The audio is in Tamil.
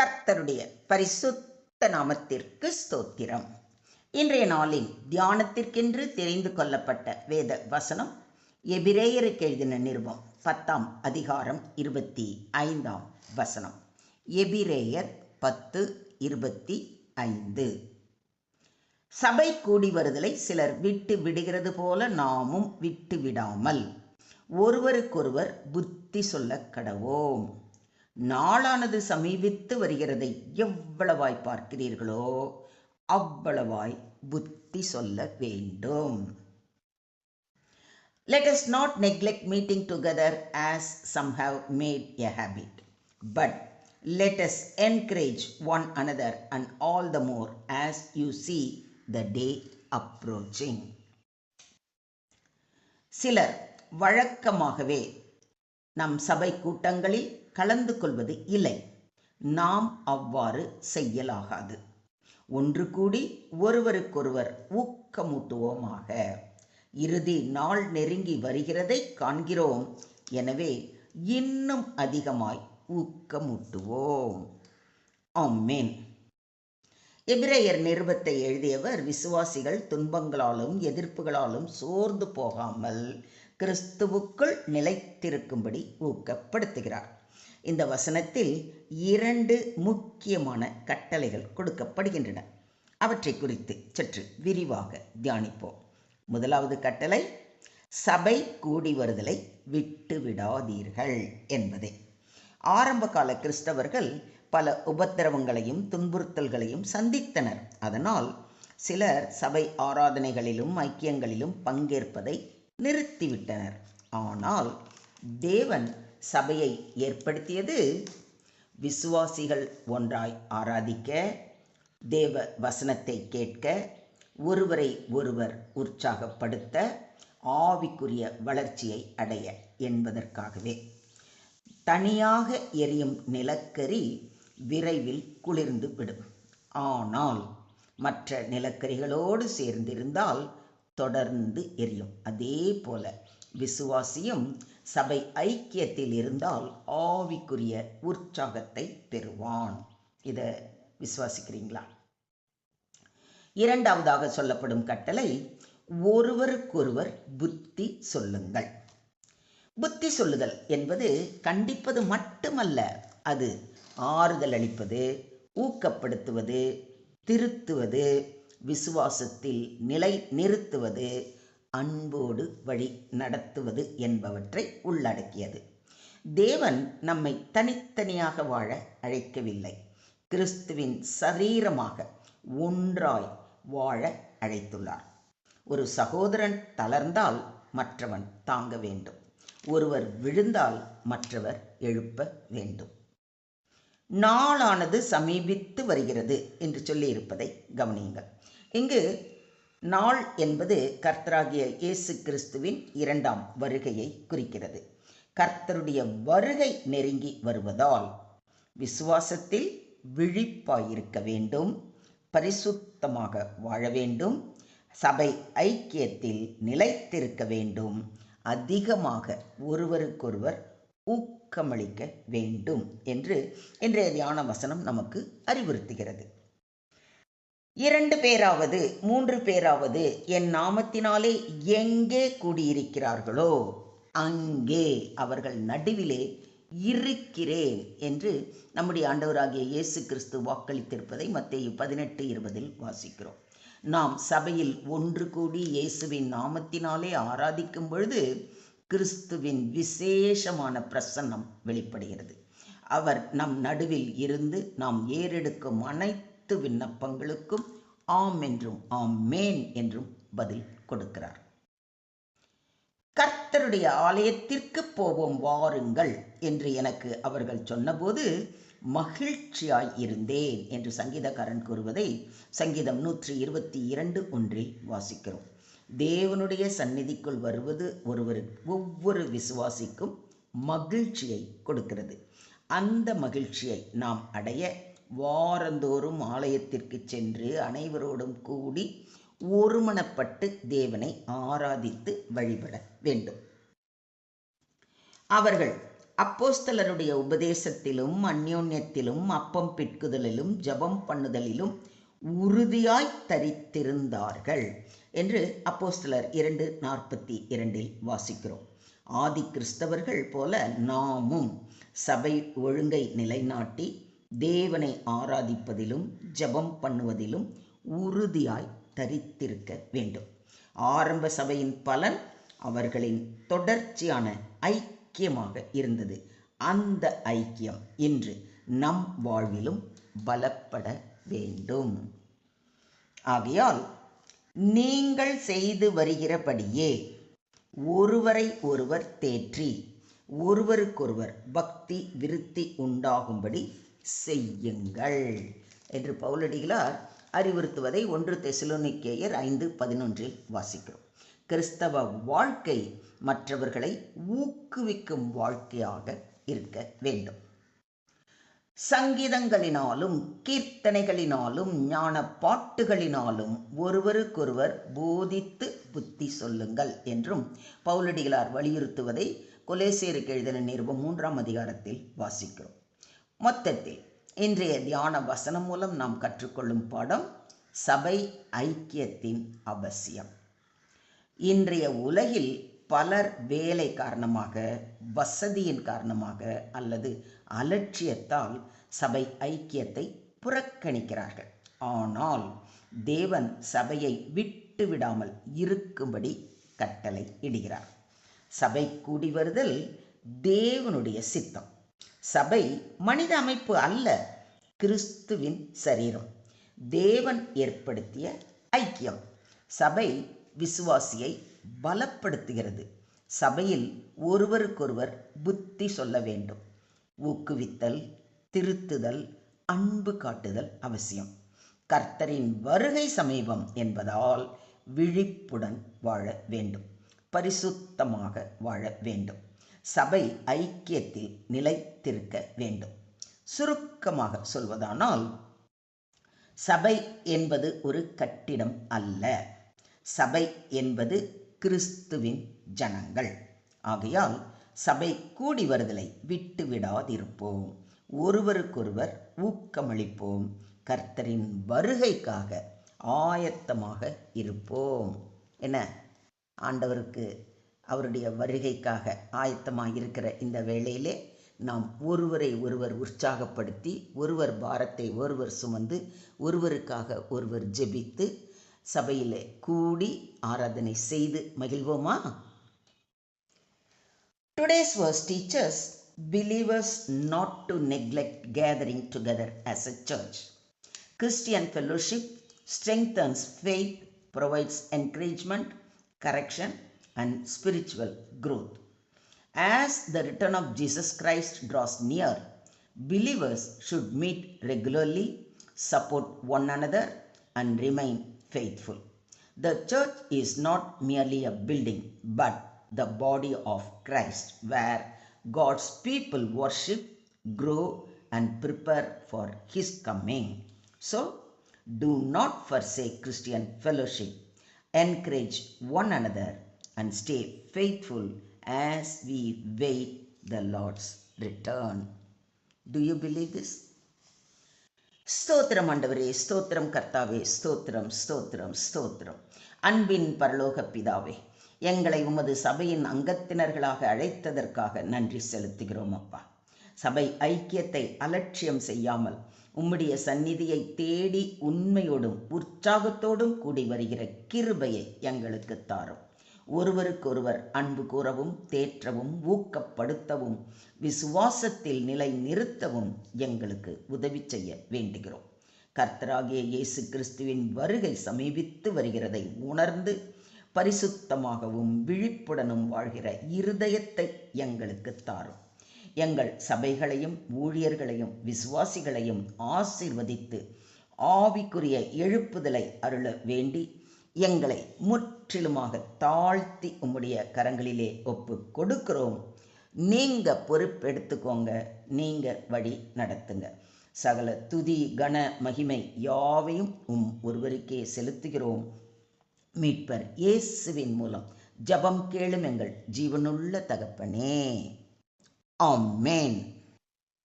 கர்த்தருடைய பரிசுத்த நாமத்திற்கு ஸ்தோத்திரம். இன்றைய நாளின் தியானத்திற்கென்று தெரிந்து கொள்ளப்பட்ட வேத வசனம் எபிரேயருக்கு எழுதின நிருபம் 10ஆம் அதிகாரம் 25ஆம் வசனம். எபிரேயர் 10:25. சபை கூடி வருதலை சிலர் விட்டு விடுகிறது போல நாமும் விட்டு விடாமல் ஒருவருக்கொருவர் புத்தி சொல்ல கடவோம். நாளானது சமீபித்து வருகிறதை எவ்வளவாய் பார்க்கிறீர்களோ அவ்வளவாய் புத்தி சொல்ல வேண்டும். Let us not neglect meeting together as some have made a habit, but let us encourage one another, and all the more as you see the day approaching. சிலர் வழக்கமாகவே நம் சபை கூட்டங்களில் கலந்து கொள்வது இல்லை. நாம் அவ்வாறு செய்யலாகாது. ஒன்று கூடி ஒருவருக்கொருவர் ஊக்கமூட்டுவோமாக. இறுதி நாள் நெருங்கி வருகிறதை காண்கிறோம். எனவே இன்னும் அதிகமாய் ஊக்கமூட்டுவோம். ஆமென். எபிரேயர் நிருபத்தை எழுதியவர் விசுவாசிகள் துன்பங்களாலும் எதிர்ப்புகளாலும் சோர்ந்து போகாமல் கிறிஸ்துவுக்குள் நிலைத்திருக்கும்படி ஊக்கப்படுத்துகிறார். இந்த வசனத்தில் 2 முக்கியமான கட்டளைகள் கொடுக்கப்படுகின்றன. அவற்றை குறித்து சற்று விரிவாக தியானிப்போம். முதலாவது கட்டளை, சபை கூடி வருதலை விட்டு விடாதீர்கள் என்பதே. ஆரம்பகால கிறிஸ்தவர்கள் பல உபத்திரவங்களையும் துன்புறுத்தல்களையும் சந்தித்தனர். அதனால் சிலர் சபை ஆராதனைகளிலும் ஐக்கியங்களிலும் பங்கேற்பதை நிறுத்திவிட்டனர். ஆனால் தேவன் சபையை ஏற்படுத்தியது விசுவாசிகள் ஒன்றாய் ஆராதிக்க, தேவ வசனத்தை கேட்க, ஒருவரை ஒருவர் உற்சாகப்படுத்த, ஆவிக்குரிய வளர்ச்சியை அடைய என்பதற்காகவே. தனியாக எரியும் நிலக்கரி விரைவில் குளிர்ந்து விடும். ஆனால் மற்ற நிலக்கரிகளோடு சேர்ந்திருந்தால் தொடர்ந்து எரியும். அதே போல விசுவாசியும் சபை ஐக்கியத்தில் இருந்தால் ஆவிக்குரிய உற்சாகத்தை பெறுவான். இதை விசுவாசிக்கிறீங்களா? இரண்டாவதாக சொல்லப்படும் கட்டளை, ஒருவருக்கொருவர் புத்தி சொல்லுங்கள். புத்தி சொல்லுதல் என்பது கண்டிப்பது மட்டுமல்ல, அது ஆறுதல் அளிப்பது, ஊக்கப்படுத்துவது, திருத்துவது, விசுவாசத்தில் நிலை நிறுத்துவது, அன்போடு வழி நடத்துவது என்பவற்றை உள்ளடக்கியது. தேவன் நம்மை தனித்தனியாக வாழ அழைக்கவில்லை. கிறிஸ்துவின் சரீரமாக ஒன்றாய் வாழ அழைத்துள்ளார். ஒரு சகோதரன் தளர்ந்தால் மற்றவன் தாங்க வேண்டும். ஒருவர் விழுந்தால் மற்றவர் எழுப்ப வேண்டும். நாளானது சமீபித்து வருகிறது என்று சொல்லியிருப்பதை கவனியுங்கள். இங்கு நாள் என்பது கர்த்தராகிய இயேசு கிறிஸ்துவின் 2ஆம் வருகையை குறிக்கிறது. கர்த்தருடைய வருகை நெருங்கி வருவதால் விசுவாசத்தில் விழிப்பாயிருக்க வேண்டும், பரிசுத்தமாக வாழ வேண்டும், சபை ஐக்கியத்தில் நிலைத்திருக்க வேண்டும், அதிகமாக ஒருவருக்கொருவர் ஊக்கமளிக்க வேண்டும் என்று இன்றைய தியான வசனம் நமக்கு அறிவுறுத்துகிறது. 2 பேராவது 3 பேராவது என் நாமத்தினாலே எங்கே கூடியிருக்கிறார்களோ அங்கே அவர்கள் நடுவிலே இருக்கிறேன் என்று நம்முடைய ஆண்டவராகிய இயேசு கிறிஸ்து வாக்களித்திருப்பதை மத்தேயு 18:20 வாசிக்கிறோம். நாம் சபையில் ஒன்று கூடி இயேசுவின் நாமத்தினாலே ஆராதிக்கும் பொழுது கிறிஸ்துவின் விசேஷமான பிரசன்னம் வெளிப்படுகிறது. அவர் நம் நடுவில் இருந்து நாம் ஏறெடுக்கும் அனைத்து விண்ணப்பங்களுக்கும் ஆம் என்றும் ஆமேன் என்றும் பதில் கொடுக்கிறார். கர்த்தருடைய ஆலயத்திற்கு போவோம் வாருங்கள் என்று எனக்கு அவர்கள் சொன்னபோது மகிழ்ச்சியாய் இருந்தேன் என்று சங்கீதக்காரன் கூறுவதை சங்கீதம் 122:1 வாசிக்கிறோம். தேவனுடைய சந்நிதிக்குள் வருவது ஒவ்வொரு விசுவாசிக்கும் மகிழ்ச்சியை கொடுக்கிறது. அந்த மகிழ்ச்சியை நாம் அடைய வாரந்தோறும் ஆலயத்திற்கு சென்று அனைவரோடும் கூடி ஒருமனப்பட்டு தேவனை ஆராதித்து வழிபட வேண்டும். அவர்கள் அப்போஸ்தலருடைய உபதேசத்திலும் அந்யோன்யத்திலும் அப்பம் பிட்குதலிலும் ஜெபம் பண்ணுதலிலும் உறுதியாய் தரித்திருந்தார்கள் என்று அப்போஸ்தலர் 2:42 வாசிக்கிறோம். ஆதி கிறிஸ்தவர்கள் போல நாமும் சபை ஒழுங்கை நிலைநாட்டி தேவனை ஆராதிப்பதிலும் ஜெபம் பண்ணுவதிலும் உறுதியாய் தரித்திருக்க வேண்டும். ஆரம்ப சபையின் பலன் அவர்களின் தொடர்ச்சியான ஐக்கியமாக இருந்தது. அந்த ஐக்கியம் இன்று நம் வாழ்விலும் பலப்பட வேண்டும். ஆகையால் நீங்கள் செய்து வருகிறபடியே ஒருவரை ஒருவர் தேற்றி ஒருவருக்கொருவர் பக்தி விருத்தி உண்டாகும்படி செய்யுங்கள் என்று பவுலடிகளார் அறிவுறுத்துவதை 1 தெசலோனிக்கேயர் 5:11 வாசிக்கிறோம். கிறிஸ்தவ வாழ்க்கை மற்றவர்களை ஊக்குவிக்கும் வாழ்க்கையாக இருக்க வேண்டும். சங்கீதங்களினாலும் கீர்த்தனைகளினாலும் ஞான பாட்டுகளினாலும் ஒருவருக்கொருவர் போதித்து புத்தி சொல்லுங்கள் என்றும் பவுலடிகளார் வலியுறுத்துவதை கொலோசியருக்கு எழுதின நிருபம் 3ஆம் அதிகாரத்தில் வாசிக்கிறோம். மொத்தத்தில் இன்றைய தியான வசனம் மூலம் நாம் கற்றுக்கொள்ளும் பாடம் சபை ஐக்கியத்தின் அவசியம். இன்றைய உலகில் பலர் வேலை காரணமாக, வசதியின் காரணமாக அல்லது அலட்சியத்தால் சபை ஐக்கியத்தை புறக்கணிக்கிறார்கள். ஆனால் தேவன் சபையை விட்டு விடாமல் இருக்கும்படி கட்டளை இடுகிறார். சபை கூடி வருதல் தேவனுடைய சித்தம். சபை மனித அமைப்பு அல்ல, கிறிஸ்துவின் சரீரம். தேவன் ஏற்படுத்திய ஐக்கியம். சபை விசுவாசியை பலப்படுத்துகிறது. சபையில் ஒருவருக்கொருவர் புத்தி சொல்ல வேண்டும். ஊக்குவித்தல், திருத்துதல், அன்பு காட்டுதல் அவசியம். கர்த்தரின் வருகை சமீபம் என்பதால் விழிப்புடன் வாழ வேண்டும். பரிசுத்தமாக வாழ வேண்டும். சபை ஐக்கியத்தில் நிலைத்திருக்க வேண்டும். சுருக்கமாக சொல்வதானால், சபை என்பது ஒரு கட்டிடம் அல்ல. சபை என்பது கிறிஸ்துவின் ஜனங்கள். ஆகையால் சபை கூடி வருதலை விட்டு விடாதிருப்போம். ஒருவருக்கொருவர் ஊக்கமளிப்போம். கர்த்தரின் வருகைக்காக ஆயத்தமாக இருப்போம். என்ன, ஆண்டவருக்கு அவருடைய வருகைக்காக ஆயத்தமாக இருக்கிற இந்த வேளையிலே நாம் ஒருவரை ஒருவர் உற்சாகப்படுத்தி, ஒருவர் பாரத்தை ஒருவர் சுமந்து, ஒருவருக்காக ஒருவர் ஜெபித்து சபையிலே கூடி ஆராதனை செய்து மகிழ்வோமா? Today's verse teaches believers not to neglect gathering together as a church. Christian fellowship strengthens faith, provides encouragement, correction, and spiritual growth. As the return of Jesus Christ draws near, believers should meet regularly, support one another, and remain faithful. The church is not merely a building, but the body of Christ, where God's people worship, grow, and prepare for His coming. So, do not forsake Christian fellowship. Encourage one another and stay faithful as we wait the Lord's return. Do you believe this? ஸ்தோத்திரம் ஆண்டவரே, ஸ்தோத்திரம் கர்த்தாவே, ஸ்தோத்திரம் ஸ்தோத்திரம் ஸ்தோத்திரம். அன்பின் பரலோக பிதாவே, எங்களை உமது சபையின் அங்கத்தினர்களாக அழைத்ததற்காக நன்றி செலுத்துகிறோம் அப்பா. சபை ஐக்கியத்தை அலட்சியம் செய்யாமல் உம்முடைய சந்நிதியை தேடி உண்மையோடும் உற்சாகத்தோடும் கூடி வருகிற கிருபையை எங்களுக்கு தாரும். ஒருவருக்கொருவர் அன்பு கூறவும், தேற்றவும், ஊக்கப்படுத்தவும், விசுவாசத்தில் நிலை நிறுத்தவும் எங்களுக்கு உதவி செய்ய வேண்டுகிறோம். கர்த்தராகிய இயேசு கிறிஸ்துவின் வருகை சமீபித்து வருகிறதை உணர்ந்து பரிசுத்தமாகவும் விழிப்புடனும் வாழ்கிற இருதயத்தை எங்களுக்கு தாரும். எங்கள் சபைகளையும் ஊழியர்களையும் விசுவாசிகளையும் ஆசீர்வதித்து ஆவிக்குரிய எழுப்புதலை அருள வேண்டி எங்களை முற்றிலுமாக தாழ்த்தி உம்முடைய கரங்களிலே ஒப்பு கொடுக்கிறோம். நீங்க பொறுப்பெடுத்துக்கோங்க, நீங்க வழி நடத்துங்க. சகல துதி கன மகிமை யாவையும் ஒருவருக்கே செலுத்துகிறோம். மீட்பர் இயேசுவின் மூலம் ஜெபம் கேளும் எங்கள் ஜீவனுள்ள தகப்பனே, Amen.